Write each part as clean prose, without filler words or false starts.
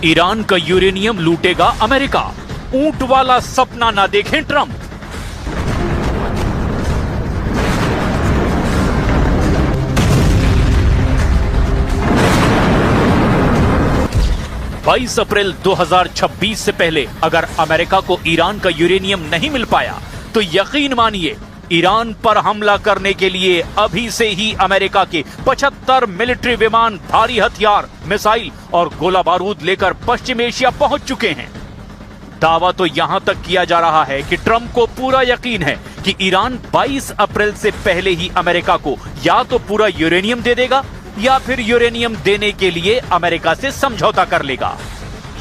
Iran का uranium लूटेगा America, ऊंट वाला सपना ना देखें ट्रंप। बाईस अप्रैल 2026 से पहले अगर अमेरिका को ईरान का यूरेनियम नहीं मिल पाया तो यकीन मानिए ईरान पर हमला करने के लिए अभी से ही अमेरिका के 75 मिलिट्री विमान, भारी हथियार, मिसाइल और गोला बारूद लेकर पश्चिम एशिया पहुंच चुके हैं। दावा तो यहां तक किया जा रहा है कि ट्रंप को पूरा यकीन है कि ईरान 22 अप्रैल से पहले ही अमेरिका को या तो पूरा यूरेनियम दे देगा या फिर यूरेनियम देने के लिए अमेरिका से समझौता कर लेगा।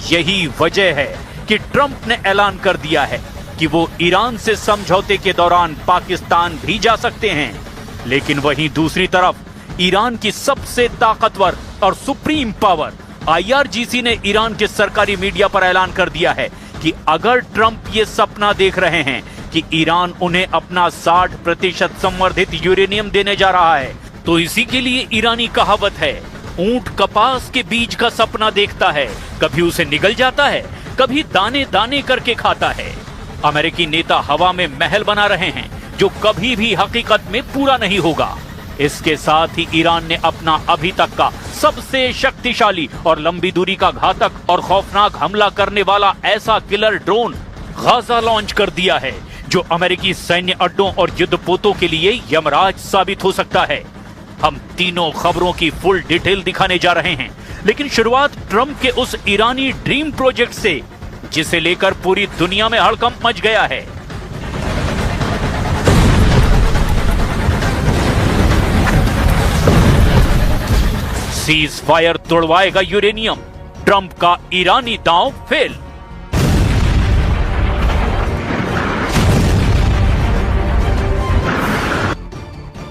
यही वजह है कि ट्रंप ने ऐलान कर दिया है कि वो ईरान से समझौते के दौरान पाकिस्तान भी जा सकते हैं। लेकिन वहीं दूसरी तरफ ईरान की सबसे ताकतवर और सुप्रीम पावर IRGC ने ईरान के सरकारी मीडिया पर ऐलान कर दिया है कि अगर ट्रंप ये सपना देख रहे हैं कि ईरान उन्हें अपना 60% संवर्धित यूरेनियम देने जा रहा है, तो इसी के लिए ईरानी कहावत है, ऊंट कपास के बीज का सपना देखता है, कभी उसे निगल जाता है, कभी दाने दाने करके खाता है। अमेरिकी नेता हवा में महल बना रहे हैं जो कभी भी हकीकत में पूरा नहीं होगा। इसके साथ ही ईरान ने अपना अभी तक का सबसे शक्तिशाली और लंबी दूरी का घातक और खौफनाक हमला करने वाला ऐसा किलर ड्रोन गाजा लॉन्च कर दिया है जो अमेरिकी सैन्य अड्डों और युद्धपोतों के लिए यमराज साबित हो सकता है। हम तीनों खबरों की फुल डिटेल दिखाने जा रहे हैं, लेकिन शुरुआत ट्रंप के उस ईरानी ड्रीम प्रोजेक्ट से जिसे लेकर पूरी दुनिया में हड़कंप मच गया है। सीज फायर तोड़वाएगा यूरेनियम, ट्रंप का ईरानी दांव फेल।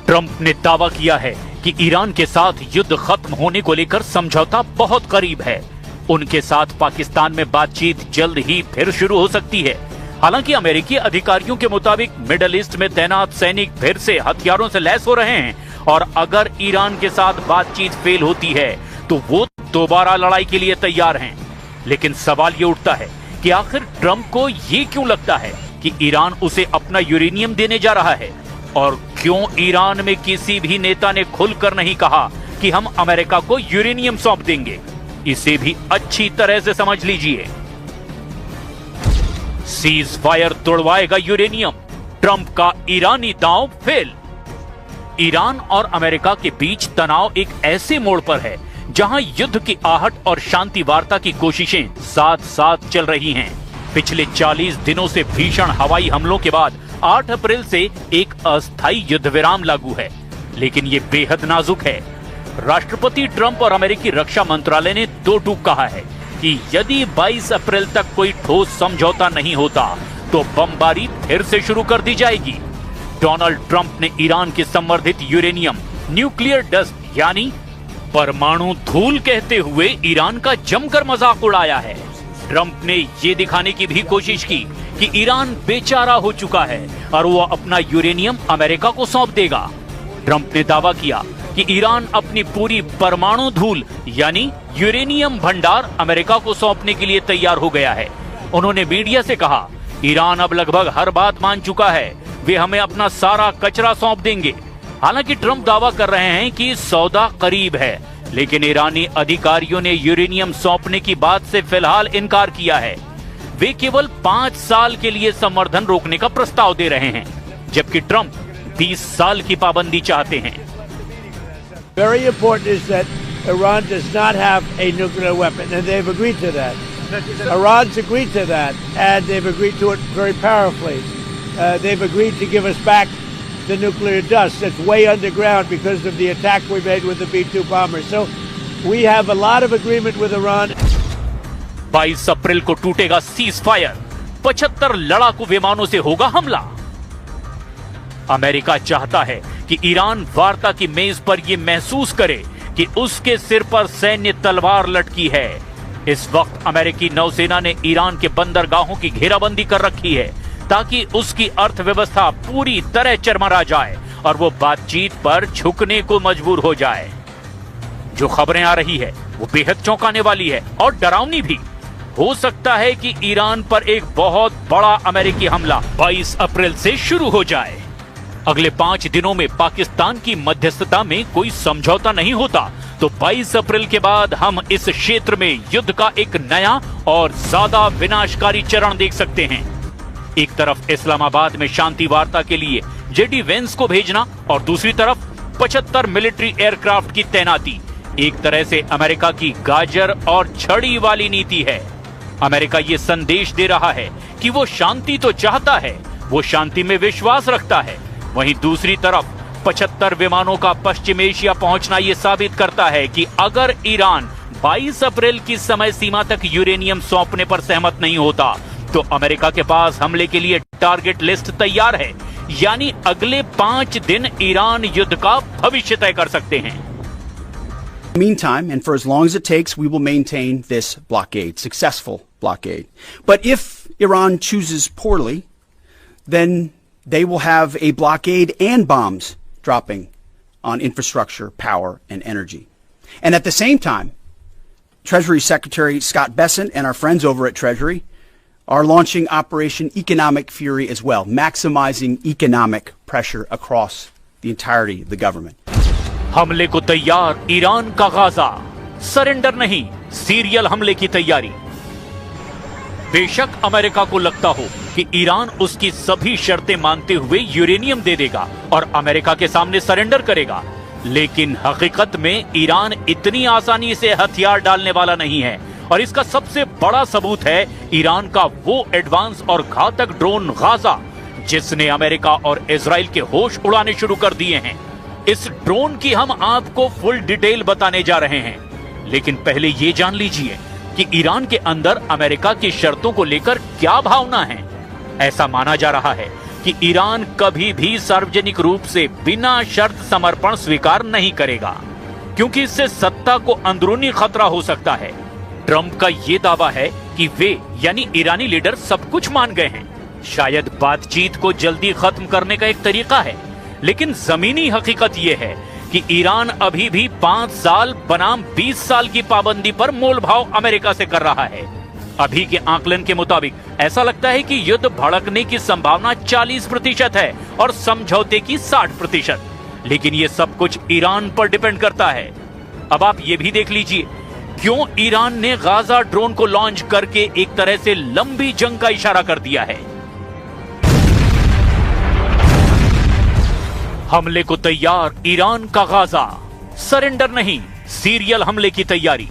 ट्रंप ने दावा किया है कि ईरान के साथ युद्ध खत्म होने को लेकर समझौता बहुत करीब है। उनके साथ पाकिस्तान में बातचीत जल्द ही फिर शुरू हो सकती है। हालांकि अमेरिकी अधिकारियों के मुताबिक मिडल ईस्ट में तैनात सैनिक फिर से हथियारों से लैस हो रहे हैं और अगर ईरान के साथ बातचीत फेल होती है तो वो दोबारा लड़ाई के लिए तैयार हैं। लेकिन सवाल ये उठता है कि आखिर ट्रंप को ये क्यों लगता है कि ईरान उसे अपना यूरेनियम देने जा रहा है, और क्यों ईरान में किसी भी नेता ने खुलकर नहीं कहा कि हम अमेरिका को यूरेनियम सौंप देंगे। इसे भी अच्छी तरह से समझ लीजिए। सीज फायर तोड़वाएगा यूरेनियम, ट्रंप का ईरानी दांव फेल। ईरान और अमेरिका के बीच तनाव एक ऐसे मोड़ पर है जहां युद्ध की आहट और शांति वार्ता की कोशिशें साथ साथ चल रही हैं। पिछले 40 दिनों से भीषण हवाई हमलों के बाद 8 अप्रैल से एक अस्थायी युद्ध विराम लागू है, लेकिन ये बेहद नाजुक है। राष्ट्रपति ट्रंप और अमेरिकी रक्षा मंत्रालय ने दो टूक कहा है कि यदि 22 अप्रैल तक कोई ठोस समझौता नहीं होता तो बमबारी फिर से शुरू कर दी जाएगी। डोनाल्ड ट्रंप ने ईरान के संवर्धित यूरेनियम, न्यूक्लियर डस्ट यानी परमाणु धूल कहते हुए ईरान का जमकर मजाक उड़ाया है। ट्रंप ने ये दिखाने की भी कोशिश की कि ईरान बेचारा हो चुका है और वो अपना यूरेनियम अमेरिका को सौंप देगा। ट्रंप ने दावा किया कि ईरान अपनी पूरी परमाणु धूल यानी यूरेनियम भंडार अमेरिका को सौंपने के लिए तैयार हो गया है। उन्होंने मीडिया से कहा, ईरान अब लगभग हर बात मान चुका है, वे हमें अपना सारा कचरा सौंप देंगे। हालांकि ट्रंप दावा कर रहे हैं कि सौदा करीब है, लेकिन ईरानी अधिकारियों ने यूरेनियम सौंपने की बात से फिलहाल इनकार किया है। वे केवल 5 साल के लिए संवर्धन रोकने का प्रस्ताव दे रहे हैं, जबकि ट्रंप 20 साल की पाबंदी चाहते हैं। Very important is that Iran does not have a nuclear weapon, and they've agreed to that. Iran's agreed to that, and they've agreed to it very powerfully. They've agreed to give us back the nuclear dust that's way underground because of the attack we made with the B-2 bombers. So we have a lot of agreement with Iran. 22 अप्रैल को टूटेगा cease fire, 75 लड़ाकू विमानों से होगा हमला। America चाहता है कि ईरान वार्ता की मेज पर यह महसूस करे कि उसके सिर पर सैन्य तलवार लटकी है। इस वक्त अमेरिकी नौसेना ने ईरान के बंदरगाहों की घेराबंदी कर रखी है ताकि उसकी अर्थव्यवस्था पूरी तरह चरमरा जाए और वो बातचीत पर झुकने को मजबूर हो जाए। जो खबरें आ रही है वो बेहद चौंकाने वाली है और डरावनी भी। हो सकता है कि ईरान पर एक बहुत बड़ा अमेरिकी हमला 22 अप्रैल से शुरू हो जाए। अगले 5 दिनों में पाकिस्तान की मध्यस्थता में कोई समझौता नहीं होता तो 22 अप्रैल के बाद हम इस क्षेत्र में युद्ध का एक नया और ज्यादा विनाशकारी चरण देख सकते हैं। एक तरफ इस्लामाबाद में शांति वार्ता के लिए जेडी वेंस को भेजना और दूसरी तरफ 75 मिलिट्री एयरक्राफ्ट की तैनाती एक तरह से अमेरिका की गाजर और छड़ी वाली नीति है। अमेरिका ये संदेश दे रहा है कि वो शांति तो चाहता है, वो शांति में विश्वास रखता है। वहीं दूसरी तरफ 75 विमानों का पश्चिम एशिया पहुंचना यह साबित करता है कि अगर ईरान 22 अप्रैल की समय सीमा तक यूरेनियम सौंपने पर सहमत नहीं होता तो अमेरिका के पास हमले के लिए टारगेट लिस्ट तैयार है। यानी अगले 5 दिन ईरान युद्ध का भविष्य तय कर सकते हैं। Meantime, and for as long as it takes, we will maintain this blockade, successful blockade. But if Iran chooses poorly, then they will have a blockade and bombs dropping on infrastructure, power, and energy. And at the same time, Treasury Secretary Scott Bessent and our friends over at Treasury are launching Operation Economic Fury as well, maximizing economic pressure across the entirety of the government. हमले को तैयार Iran का Gaza, surrender नहीं, serial हमले की तैयारी। बेशक America को लगता हो कि ईरान उसकी सभी शर्तें मानते हुए यूरेनियम दे देगा और अमेरिका के सामने सरेंडर करेगा, लेकिन हकीकत में ईरान इतनी आसानी से हथियार डालने वाला नहीं है। और इसका सबसे बड़ा सबूत है ईरान का वो एडवांस और घातक ड्रोन गाजा, जिसने अमेरिका और इजराइल के होश उड़ाने शुरू कर दिए हैं। इस ड्रोन की हम आपको फुल डिटेल बताने जा रहे हैं, लेकिन पहले ये जान लीजिए कि ईरान के अंदर अमेरिका की शर्तों को लेकर क्या भावना है। ऐसा माना जा रहा है कि ईरान कभी भी सार्वजनिक रूप से बिना शर्त समर्पण स्वीकार नहीं करेगा, क्योंकि इससे सत्ता को अंदरूनी खतरा हो सकता है। ट्रंप का यह दावा है कि वे यानी ईरानी लीडर सब कुछ मान गए हैं। शायद बातचीत को जल्दी खत्म करने का एक तरीका है, लेकिन जमीनी हकीकत यह है कि ईरान अभी भी 5 साल बनाम 20 साल की पाबंदी पर मोलभाव अमेरिका से कर रहा है। अभी के आकलन के मुताबिक ऐसा लगता है कि युद्ध भड़कने की संभावना 40% है और समझौते की 60%। लेकिन यह सब कुछ ईरान पर डिपेंड करता है। अब आप ये भी देख लीजिए क्यों ईरान ने गाजा ड्रोन को लॉन्च करके एक तरह से लंबी जंग का इशारा कर दिया है। हमले को तैयार ईरान का गाजा, सरेंडर नहीं, सीरियल हमले की तैयारी।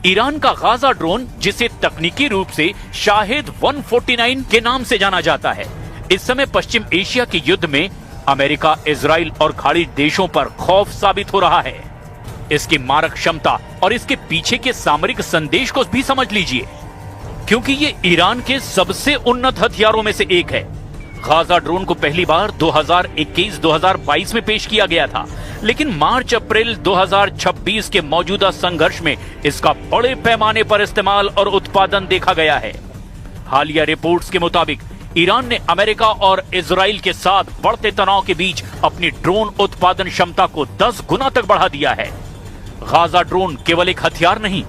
ईरान का गाजा ड्रोन, जिसे तकनीकी रूप से शाहिद 149 के नाम से जाना जाता है, इस समय पश्चिम एशिया के युद्ध में अमेरिका, इजराइल और खाड़ी देशों पर खौफ साबित हो रहा है। इसकी मारक क्षमता और इसके पीछे के सामरिक संदेश को भी समझ लीजिए, क्योंकि ये ईरान के सबसे उन्नत हथियारों में से एक है। गाजा ड्रोन को पहली बार 2021-2022 में पेश किया गया था, लेकिन मार्च-अप्रैल 2026 के मौजूदा संघर्ष में इसका बड़े पैमाने पर इस्तेमाल और उत्पादन देखा गया है। हालिया रिपोर्ट्स के मुताबिक ईरान ने अमेरिका और इजराइल के साथ बढ़ते तनाव के बीच अपनी ड्रोन उत्पादन क्षमता को 10 गुना तक बढ़ा दिया है। गाजा ड्रोन केवल एक हथियार नहीं,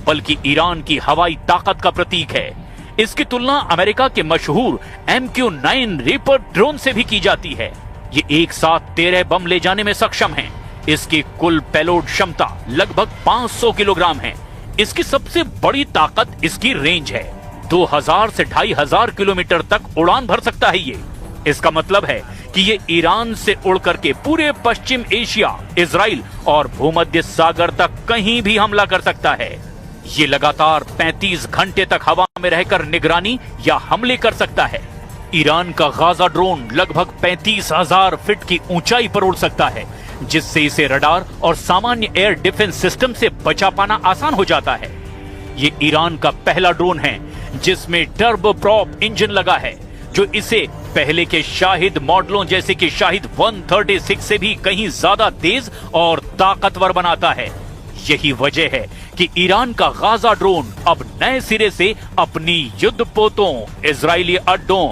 बल्कि ईरान की हवाई ताकत का प्रतीक है। इसकी तुलना अमेरिका के मशहूर MQ-9 रीपर ड्रोन से भी की जाती है। ये एक साथ 13 बम ले जाने में सक्षम है। इसकी कुल पेलोड क्षमता लगभग 500 किलोग्राम है। इसकी सबसे बड़ी ताकत इसकी रेंज है। 2000 से 2500 किलोमीटर तक उड़ान भर सकता है ये। इसका मतलब है कि ये ईरान से उड़ करके पूरे पश्चिम एशिया, इजराइल और भूमध्य सागर तक कहीं भी हमला कर सकता है। ये लगातार 35 घंटे तक हवा में रहकर निगरानी या हमले कर सकता है। ईरान का गाजा ड्रोन लगभग 35,000 फीट की ऊंचाई पर उड़ सकता है, जिससे इसे रडार और सामान्य एयर डिफेंस सिस्टम से बचा पाना आसान हो जाता है। ये ईरान का पहला ड्रोन है जिसमें टर्बो प्रॉप इंजन लगा है, जो इसे पहले के शाहिद मॉडलों जैसे कि शाहिद 136 से भी कहीं ज्यादा तेज और ताकतवर बनाता है। यही वजह है कि ईरान का गाजा ड्रोन अब नए सिरे से अपनी युद्धपोतों, इजरायली अड्डों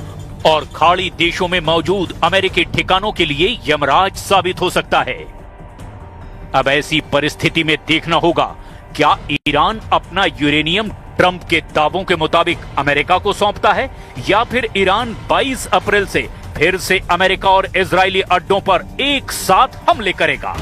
और खाड़ी देशों में मौजूद अमेरिकी ठिकानों के लिए यमराज साबित हो सकता है। अब ऐसी परिस्थिति में देखना होगा क्या ईरान अपना यूरेनियम ट्रंप के दावों के मुताबिक अमेरिका को सौंपता है या फिर ईरान 22 अप्रैल से फिर से अमेरिका और इजरायली अड्डों पर एक साथ हमले करेगा।